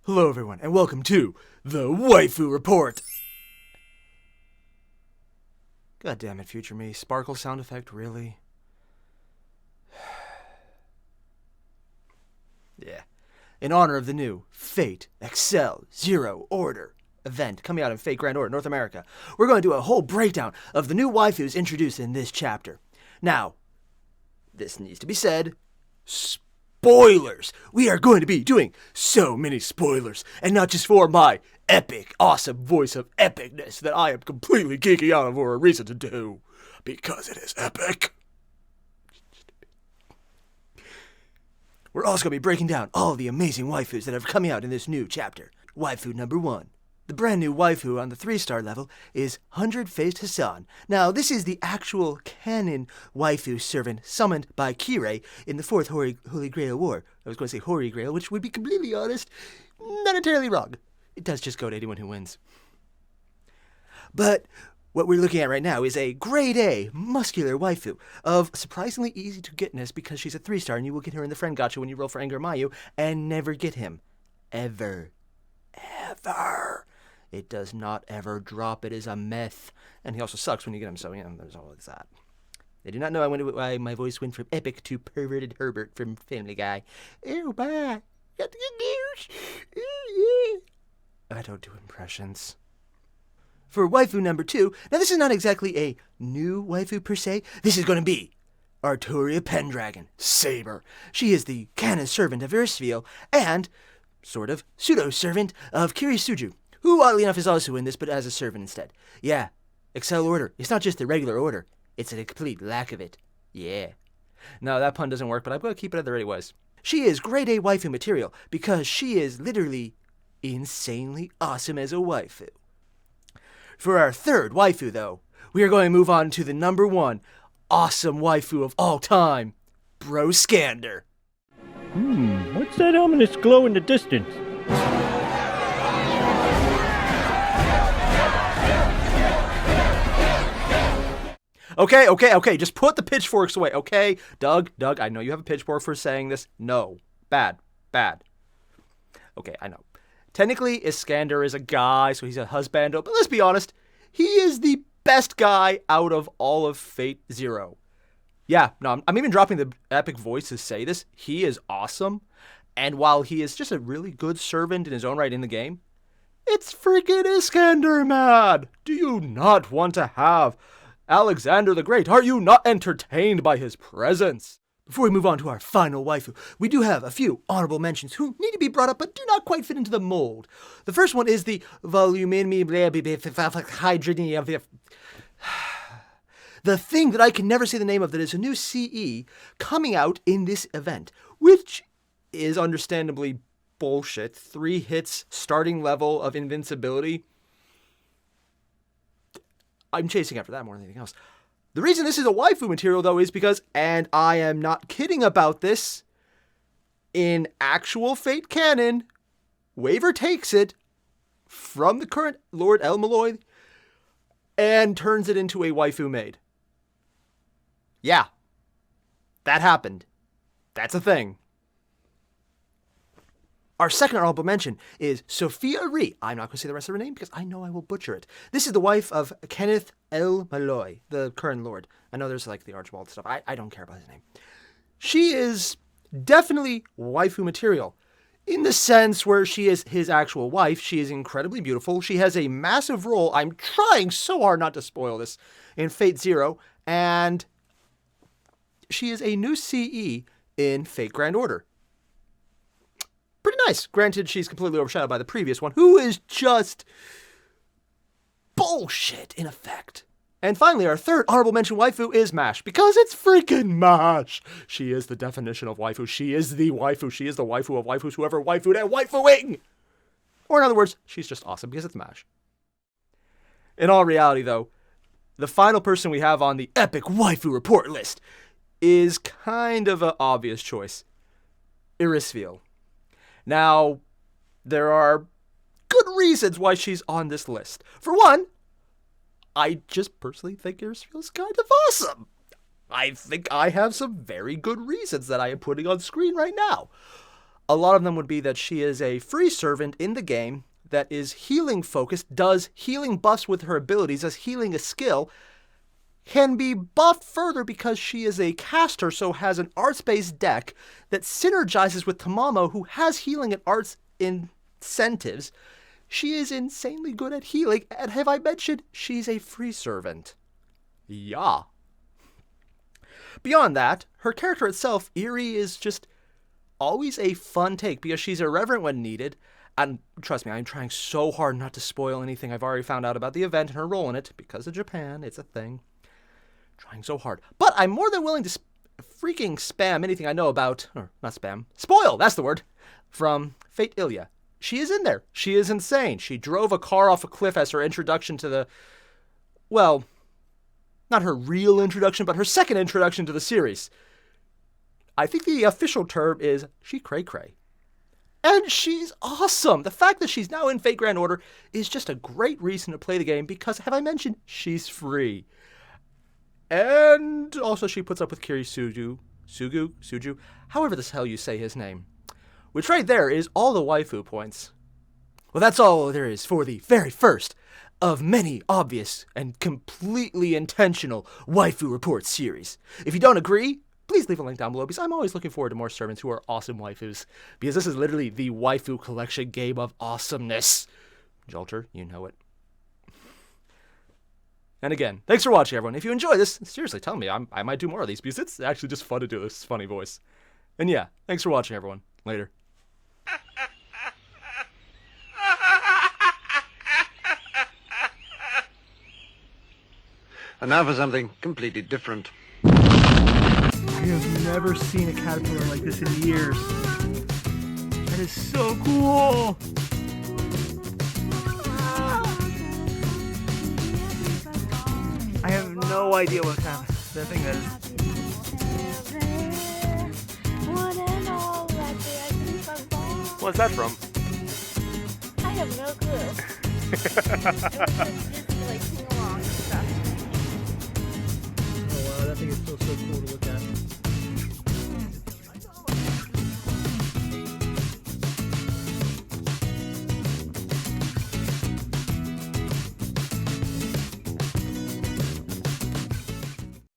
Hello everyone, and welcome to the Waifu Report! God damn it, future me. Sparkle sound effect, really? Yeah. In honor of the new Fate Accel Zero Order event coming out in Fate Grand Order, North America, we're going to do a whole breakdown of the new waifus introduced in this chapter. Now, this needs to be said, spoilers! We are going to be doing so many spoilers, and not just for my epic, awesome voice of epicness that I am completely geeking out for a reason to do, because it is epic. We're also going to be breaking down all the amazing waifus that are coming out in this new chapter. Waifu number 1. The brand new waifu on the 3-star level is 100-Faced Hassan. Now, this is the actual canon waifu servant summoned by Kirei in the 4th Holy Grail War. I was going to say Holy Grail, which would be completely honest, not entirely wrong. It does just go to anyone who wins. But what we're looking at right now is a grade A muscular waifu of surprisingly easy to getness because she's a 3-star and you will get her in the friend gacha when you roll for Anger Mayu and never get him. Ever. It does not ever drop. It is a myth. And he also sucks when you get him, so, there's all of that. They do not know why my voice went from epic to perverted Herbert from Family Guy. Oh, bye. Got the good news. I don't do impressions. For waifu number 2, now this is not exactly a new waifu per se. This is going to be Arturia Pendragon, Saber. She is the canon servant of Erisfiel and sort of pseudo-servant of Kirisuju, who oddly enough is also in this, but as a servant instead. Yeah, Accel Order. It's not just the regular order. It's a complete lack of it. Yeah. No, that pun doesn't work, but I'm going to keep it at the way it was. She is grade A waifu material because she is literally insanely awesome as a waifu. For our third waifu, though, we are going to move on to the number 1 awesome waifu of all time, Bro Skander. What's that ominous glow in the distance? Okay, just put the pitchforks away, okay? Doug, I know you have a pitchfork for saying this. No. Bad. Okay, I know. Technically, Iskander is a guy, so he's a husbando, but let's be honest, he is the best guy out of all of Fate Zero. Yeah, no, I'm even dropping the epic voice to say this. He is awesome, and while he is just a really good servant in his own right in the game, it's freaking Iskander mad! Do you not want to have Alexander the Great? Are you not entertained by his presence? Before we move on to our final waifu, we do have a few honorable mentions who need to be brought up but do not quite fit into the mold. The first one is the the thing that I can never say the name of that is a new CE coming out in this event, which is understandably bullshit. 3 hits, starting level of invincibility. I'm chasing after that more than anything else. The reason this is a waifu material, though, is because, and I am not kidding about this, in actual Fate canon, Waver takes it from the current Lord El Malloy and turns it into a waifu maid. Yeah, that happened. That's a thing. Our second honorable mention is Sophia Rhee. I'm not going to say the rest of her name because I know I will butcher it. This is the wife of Kenneth El Malloy, the current lord. I know there's like the Archibald stuff. I don't care about his name. She is definitely waifu material in the sense where she is his actual wife. She is incredibly beautiful. She has a massive role. I'm trying so hard not to spoil this in Fate Zero. And she is a new CE in Fate Grand Order. Pretty nice. Granted, she's completely overshadowed by the previous one, who is just bullshit in effect. And finally, our third honorable mention waifu is Mash, because it's freaking Mash. She is the definition of waifu. She is the waifu. She is the waifu of waifus, whoever waifued and waifuing. Or in other words, she's just awesome because it's Mash. In all reality, though, the final person we have on the epic waifu report list is kind of an obvious choice. Erisfiel. Now, there are good reasons why she's on this list. For one, I just personally think Erisfiel's kind of awesome. I think I have some very good reasons that I am putting on screen right now. A lot of them would be that she is a free servant in the game that is healing focused, does healing buffs with her abilities, as healing a skill, can be buffed further because she is a caster, so has an arts-based deck that synergizes with Tamamo, who has healing and arts incentives. She is insanely good at healing, and have I mentioned she's a free servant? Yeah. Beyond that, her character itself, Airier, is just always a fun take because she's irreverent when needed. And trust me, I'm trying so hard not to spoil anything I've already found out about the event and her role in it, because of Japan, it's a thing. Trying so hard. But I'm more than willing to freaking spam anything I know about, or not spam, spoil, that's the word, from Fate Ilya. She is in there. She is insane. She drove a car off a cliff as her introduction to the, well, not her real introduction, but her second introduction to the series. I think the official term is she cray-cray. And she's awesome. The fact that she's now in Fate Grand Order is just a great reason to play the game because, have I mentioned, she's free. And also she puts up with Suju, however the hell you say his name. Which right there is all the waifu points. Well, that's all there is for the very first of many obvious and completely intentional waifu report series. If you don't agree, please leave a link down below, because I'm always looking forward to more servants who are awesome waifus, because this is literally the waifu collection game of awesomeness. Jolter, you know it. And again, thanks for watching, everyone. If you enjoy this, seriously, tell me. I might do more of these, because it's actually just fun to do this funny voice. And yeah, thanks for watching, everyone. Later. And now for something completely different. I have never seen a caterpillar like this in years. That is so cool! I have no idea what kind of that thing that is. What's that from? I have no clue. Like sing along and stuff. Oh wow, that thing is still so cool to look at.